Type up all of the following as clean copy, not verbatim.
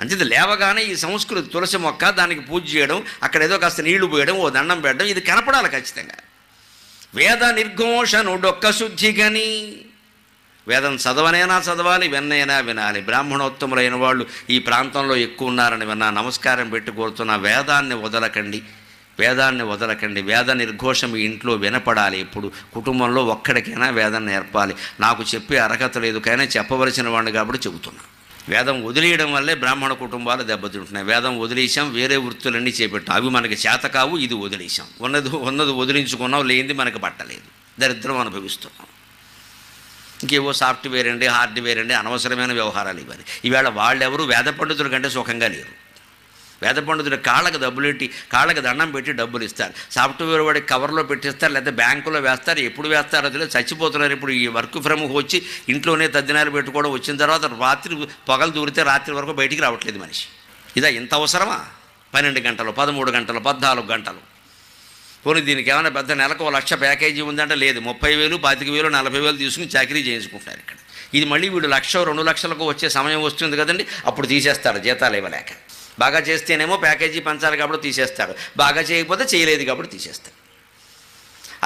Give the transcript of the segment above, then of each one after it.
అంతే లేవగానే ఈ సంస్కృతి తులసి మొక్క, దానికి పూజ చేయడం, అక్కడ ఏదో కాస్త నీళ్లు పోయడం, ఓ దండం పెట్టడం, ఇది కనపడాలి ఖచ్చితంగా. వేద నిర్ఘోషనుడొక్క శుద్ధిగని, వేదం చదవనైనా చదవాలి, విన్నైనా వినాలి. బ్రాహ్మణోత్తములైన వాళ్ళు ఈ ప్రాంతంలో ఎక్కువ ఉన్నారని విన్నా, నమస్కారం పెట్టి కోరుతున్న వేదాన్ని వదలకండి, వేదాన్ని వదలకండి. వేద నిర్ఘోషం మీ ఇంట్లో వినపడాలి. ఇప్పుడు కుటుంబంలో ఒక్కడికైనా వేదం నేర్పాలి. నాకు చెప్పే అర్హత లేదు, కానీ చెప్పవలసిన వాడిని కాబట్టి చెబుతున్నా. వేదం వదిలేయడం వల్లే బ్రాహ్మణ కుటుంబాలు దెబ్బతింటున్నాయి. వేదం వదిలేసాం, వేరే వృత్తులన్నీ చేపెట్టాం, అవి మనకి చేత కావు, ఇది వదిలేసాం. ఉన్నది వదిలించుకున్నాం, లేనిది మనకు పట్టలేదు, దరిద్రం అనుభవిస్తున్నాం. ఇంకేవో సాఫ్ట్వేర్ అండి, హార్డ్వేర్ అండి, అనవసరమైన వ్యవహారాలు ఇవన్నీ. ఈవేళ వాళ్ళెవరు వేద పండితుల కంటే సుఖంగా లేరు. వేద పండితుడు కాళ్ళకి డబ్బులెట్టి, కాళ్ళకి దండం పెట్టి డబ్బులు ఇస్తారు. సాఫ్ట్వేర్ వాడికి కవర్లో పెట్టిస్తారు, లేకపోతే బ్యాంకులో వేస్తారు. ఎప్పుడు వేస్తారో తెలియదు, చచ్చిపోతున్నారు. ఇప్పుడు ఈ వర్క్ ఫ్రమ్ వచ్చి ఇంట్లోనే తద్దినాలు పెట్టుకోవడం వచ్చిన తర్వాత రాత్రి పగలు దూరితే రాత్రి వరకు బయటికి రావట్లేదు మనిషి. ఇదా ఇంత అవసరమా? 12 గంటలు, 13 గంటలు, 14 గంటలు. పోనీ దీనికి ఏమైనా పెద్ద నెలకు 1 లక్ష ప్యాకేజీ ఉందంటే లేదు. 30,000, 25,000, 40,000 తీసుకుని చాకరీ చేయించుకుంటున్నారు ఇక్కడ. ఇది మళ్ళీ వీడు 1,00,000, 2 లక్షలకు వచ్చే సమయం వస్తుంది కదండి, అప్పుడు తీసేస్తారు జీతాలు ఇవ్వలేక. బాగా చేస్తేనేమో ప్యాకేజీ పంచాలి కాబట్టి తీసేస్తారు, బాగా చేయకపోతే చేయలేదు కాబట్టి తీసేస్తారు.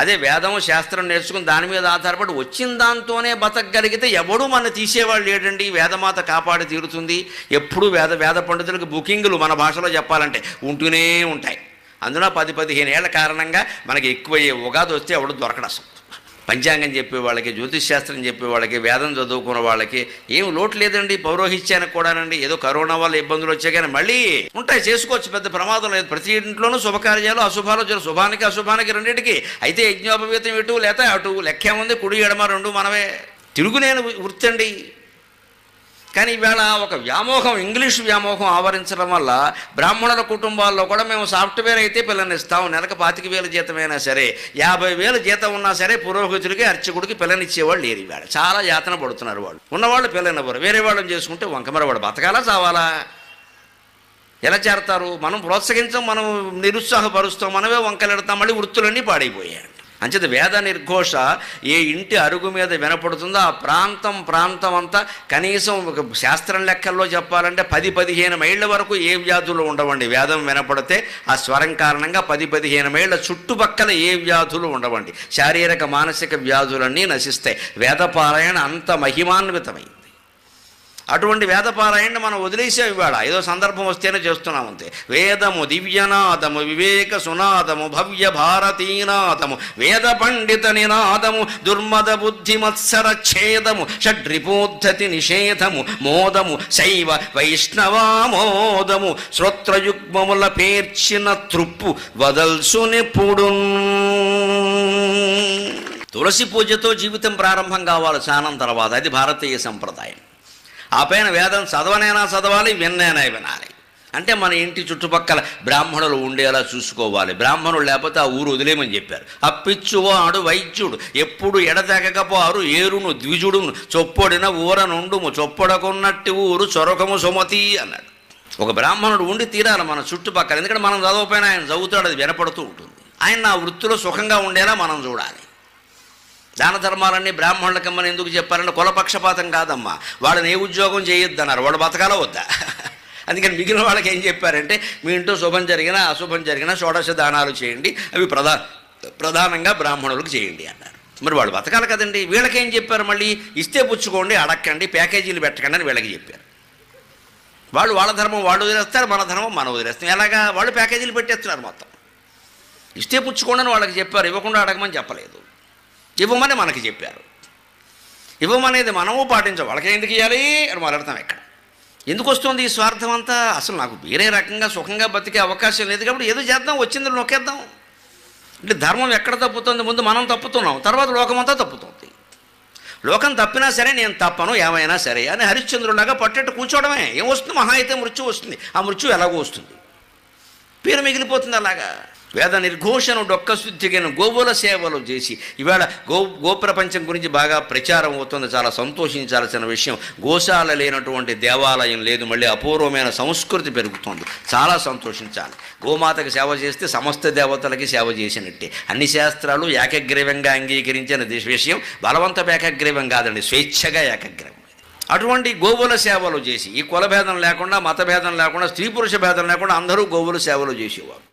అదే వేదము శాస్త్రం నేర్చుకుని దాని మీద ఆధారపడి వచ్చిన దాంతోనే బతకగలిగితే ఎవడూ మన తీసేవాళ్ళు లేడండి. వేదమాత కాపాడి తీరుతుంది. ఎప్పుడు వేద పండితులకు బుకింగులు మన భాషలో చెప్పాలంటే ఉంటూనే ఉంటాయి. అందులో 10-15 ఏళ్ల కారణంగా మనకి ఎక్కువయ్యే ఉగాది వస్తే ఎవడు దొరకడు అసలు. పంచాంగం చెప్పే వాళ్ళకి, జ్యోతిష్ శాస్త్రం చెప్పే వాళ్ళకి, వేదం చదువుకున్న వాళ్ళకి ఏం లోటు లేదండి. పౌరోహిత్యానికి కూడానండి. ఏదో కరోనా వల్ల ఇబ్బందులు వచ్చాయి, కానీ మళ్ళీ ఉంటాయి, చేసుకోవచ్చు, పెద్ద ప్రమాదం లేదు. ప్రతి ఇంట్లోనూ శుభకార్యాలు అశుభాలు, శుభానికి అశుభానికి రెండింటికి. అయితే యజ్ఞోపవీతం ఇటు లేత అటు, లెక్కే ఉంది, కుడి ఎడమ రెండు మనవే. తిరుగునేను వృత్తి అండి. కానీ ఈవేళ ఒక వ్యామోహం, ఇంగ్లీష్ వ్యామోహం ఆవరించడం వల్ల బ్రాహ్మణుల కుటుంబాల్లో కూడా మేము సాఫ్ట్వేర్ అయితే పిల్లనిస్తాం, నెలకు 25,000 జీతమైనా సరే, 50,000 జీతం ఉన్నా సరే పురోహితుడికి, అర్చకుడికి పిల్లనిచ్చేవాళ్ళు లేరు. ఈవేళ చాలా యాతన పడుతున్నారు వాళ్ళు. ఉన్నవాళ్ళు పిల్లనివ్వరు, వేరే వాళ్ళని చేసుకుంటే వంకమర వాడు బతకాలా చావాలా? ఎలా చేరతారు? మనం ప్రోత్సహించాం, మనం నిరుత్సాహపరుస్తాం, మనమే వంకలెడతాం, మళ్ళీ వృత్తులన్నీ పాడైపోయాయి. అంచేత వేద నిర్ఘోష ఏ ఇంటి అరుగు మీద వినపడుతుందో ఆ ప్రాంతం అంతా కనీసం ఒక శాస్త్రం లెక్కల్లో చెప్పాలంటే 10-15 మైళ్ళ వరకు ఏ వ్యాధులు ఉండవండి. వేదం వినపడితే ఆ స్వరం కారణంగా 10-15 మైళ్ళ చుట్టుపక్కల ఏ వ్యాధులు ఉండవండి. శారీరక మానసిక వ్యాధులన్నీ నశిస్తాయి. వేదపారాయణ అంత మహిమాన్వితమైంది. అటువంటి వేదపారాయణని మనం వదిలేసాం. ఇవాళ ఏదో సందర్భం వస్తేనే చేస్తున్నాం అంతే. వేదము దివ్యనాదము, వివేక సునాదము, భవ్య భారతీనాదము, వేద పండిత నినాదము, దుర్మద బుద్ధి మత్సర ఛేదము, షడ్రిపోద్ధతి నిషేధము, మోదము శైవ వైష్ణవామోదము, శ్రోత్రయుగ్మముల పేర్చిన తృప్పు వదల్సునెప్పుడు. తులసి పూజతో జీవితం ప్రారంభం కావాలి స్నానం తర్వాత. అది భారతీయ సంప్రదాయం. ఆ పైన వేదం చదవనైనా చదవాలి, విన్నైనా వినాలి. అంటే మన ఇంటి చుట్టుపక్కల బ్రాహ్మణులు ఉండేలా చూసుకోవాలి. బ్రాహ్మణులు లేకపోతే ఆ ఊరు వదిలేమని చెప్పారు. అప్పిచ్చువాడు వైద్యుడు ఎప్పుడు ఎడతెగకపోరు, ఏరును ద్విజుడును చొప్పొడిన ఊర నుండుము, చొప్పొడకున్నట్టు ఊరు చొరకము సుమతి అన్నాడు. ఒక బ్రాహ్మణుడు ఉండి తీరాలి మన చుట్టుపక్కల. ఎందుకంటే మనం చదవకపోయినా ఆయన చదువుతాడు, అది వినపడుతూ ఉంటుంది. ఆయన ఆ వృత్తిలో సుఖంగా ఉండేలా మనం చూడాలి. దాన ధర్మాలన్నీ బ్రాహ్మణులకమ్మని ఎందుకు చెప్పారంటే కులపక్షపాతం కాదమ్మా. వాళ్ళని ఏ ఉద్యోగం చేయొద్దన్నారు, వాడు బతకాలో వద్దా? అందుకని మిగిలిన వాళ్ళకి ఏం చెప్పారంటే మీ ఇంట్లో శుభం జరిగినా అశుభం జరిగినా షోడశ దానాలు చేయండి, అవి ప్రధానంగా బ్రాహ్మణులకు చేయండి అన్నారు. మరి వాళ్ళు బతకాలి కదండి. వీళ్ళకేం చెప్పారు? మళ్ళీ ఇస్తే పుచ్చుకోండి, అడక్కండి, ప్యాకేజీలు పెట్టకండి అని వీళ్ళకి చెప్పారు. వాళ్ళు వాళ్ళ ధర్మం వాళ్ళు వదిలేస్తారు, మన ధర్మం మనం వదిలేస్తాం. ఎలాగా? వాళ్ళు ప్యాకేజీలు పెట్టేస్తున్నారు మొత్తం. ఇస్తే పుచ్చుకోండి అని వాళ్ళకి చెప్పారు, ఇవ్వకుండా అడగమని చెప్పలేదు. ఇవ్వమని మనకి చెప్పారు. ఇవ్వమనేది మనము పాటించాం, వాళ్ళకి ఎందుకు ఇవ్వాలి అని మాట్లాడతాం. ఎక్కడ ఎందుకు వస్తుంది ఈ స్వార్థం అంతా? అసలు నాకు వేరే రకంగా సుఖంగా బతికే అవకాశం లేదు కాబట్టి ఏదో చేద్దాం, వచ్చింది నొక్కేద్దాం. అంటే ధర్మం ఎక్కడ తప్పుతుంది? ముందు మనం తప్పుతున్నాం, తర్వాత లోకమంతా తప్పుతుంది. లోకం తప్పినా సరే నేను తప్పను, ఏమైనా సరే అని హరిశ్చంద్రులాగా పట్టేట్టు కూర్చోవడమే. ఏం వస్తుంది? మహా అయితే మృత్యు వస్తుంది. ఆ మృత్యు ఎలాగో వస్తుంది, పేరు మిగిలిపోతుంది. అలాగా వేద నిర్ఘోషను డొక్కశుద్ధిగా గోవుల సేవలు చేసి ఇవాళ గోప్రపంచం గురించి బాగా ప్రచారం అవుతుంది. చాలా సంతోషించాల్సిన విషయం. గోశాల లేనటువంటి దేవాలయం లేదు. మళ్ళీ అపూర్వమైన సంస్కృతి పెరుగుతుంది, చాలా సంతోషించాలి. గోమాతకి సేవ చేస్తే సమస్త దేవతలకి సేవ చేసినట్టే. అన్ని శాస్త్రాలు ఏకగ్రీవంగా అంగీకరించిన విషయం. బలవంతపు ఏకగ్రీవం కాదండి, స్వేచ్ఛగా ఏకగ్రీవం. అటువంటి గోవుల సేవలు చేసి, ఈ కుల భేదం లేకుండా, మత భేదం లేకుండా, స్త్రీ పురుష భేదం లేకుండా అందరూ గోవుల సేవలు చేసేవారు.